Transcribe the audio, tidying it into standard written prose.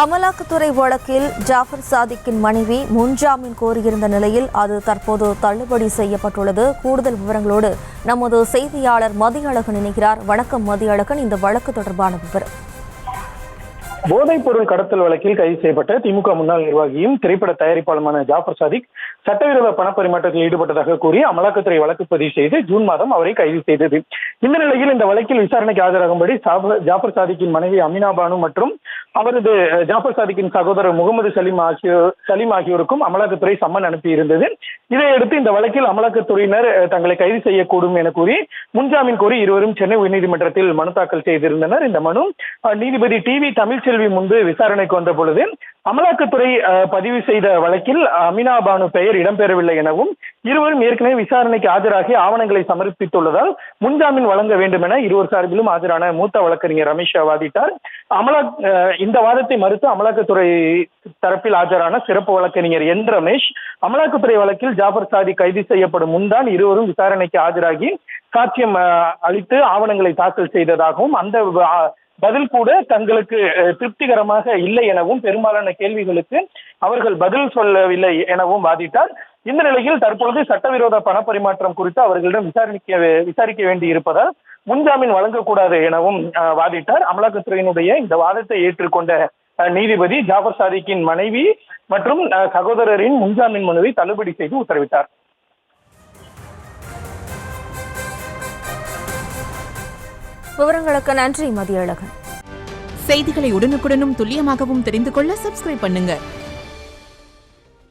அமலாக்கத்துறை வழக்கில் ஜாஃபர் சாதிக்கின் மனைவி முன்ஜாமீன் கோரியிருந்த நிலையில் அது தற்போது தள்ளுபடி செய்யப்பட்டுள்ளது. கூடுதல் விவரங்களோடு நமது செய்தியாளர் மதியழகன் இணைகிறார். வணக்கம் மதியழகன், இந்த வழக்கு தொடர்பான விவரம். போதைப் பொருள் கடத்தல் வழக்கில் கைது செய்யப்பட்ட திமுக முன்னாள் நிர்வாகியும் திரைப்பட தயாரிப்பாளருமான ஜாஃபர் சாதிக் சட்டவிரோத பணப்பரிமாற்றத்தில் ஈடுபட்டதாக கூறி அமலாக்கத்துறை வழக்கு பதிவு செய்து ஜூன் மாதம் அவரை கைது செய்தது. இந்த நிலையில் இந்த வழக்கில் விசாரணைக்கு ஆஜராகும்படி ஜாஃபர் சாதிக்கின் மனைவி அமினா பானு மற்றும் அவரது ஜாஃபர் சாதிக்கின் சகோதரர் முகமது சலீம் ஆகியோருக்கும் அமலாக்கத்துறை சம்மன் அனுப்பியிருந்தது. இதையடுத்து இந்த வழக்கில் அமலாக்கத்துறையினர் தங்களை கைது செய்யக்கூடும் என கூறி முன்ஜாமீன் கோரி இருவரும் சென்னை உயர்நீதிமன்றத்தில் மனு தாக்கல் செய்திருந்தனர். இந்த மனு நீதிபதி டிவி தமிழ்ச்செல்வி முன்பு விசாரணைக்கு வந்த பொழுது அமலாக்கத்துறை பதிவு செய்த வழக்கில் அமினா பானு பெயர் இடம்பெறவில்லை எனவும் இருவரும் ஏற்கனவே விசாரணைக்கு ஆஜராகி ஆவணங்களை சமர்ப்பித்துள்ளதால் முன்ஜாமீன் வழங்க வேண்டும் என இருவர் சார்பிலும் ஆஜரான மூத்த வழக்கறிஞர் ரமேஷ் வாதிட்டார். இந்த வாதத்தை மறுத்து அமலாக்கத்துறை தரப்பில் ஆஜரான சிறப்பு வழக்கறிஞர் என் ரமேஷ் அமலாக்கத்துறை வழக்கில் ஜாஃபர் சாதிக் கைது செய்யப்படும் முன்தான் இருவரும் விசாரணைக்கு ஆஜராகி சாட்சியம் அளித்து ஆவணங்களை தாக்கல் செய்ததாகவும் அந்த பதில் கூட தங்களுக்கு திருப்திகரமாக இல்லை எனவும் பெரும்பாலான கேள்விகளுக்கு அவர்கள் பதில் சொல்லவில்லை எனவும் வாதிட்டார். இந்த நிலையில் தற்பொழுது சட்டவிரோத பணப்பரிமாற்றம் குறித்து அவர்களிடம் விசாரிக்க வேண்டி இருப்பதால் முன்ஜாமீன் வழங்கக்கூடாது எனவும் வாதிட்டார். அமலாக்கத்துறையினுடைய இந்த வாதத்தை ஏற்றுக்கொண்ட நீதிபதி ஜாஃபர் சாதிக்கின் மனைவி மற்றும் சகோதரரின் முன்ஜாமீன் மனுவை தள்ளுபடி செய்து உத்தரவிட்டார். விவரங்களுக்கு நன்றி மதியழகன். செய்திகளை உடனுக்குடனும் துல்லியமாகவும் தெரிந்து கொள்ள சப்ஸ்கிரைப் பண்ணுங்க.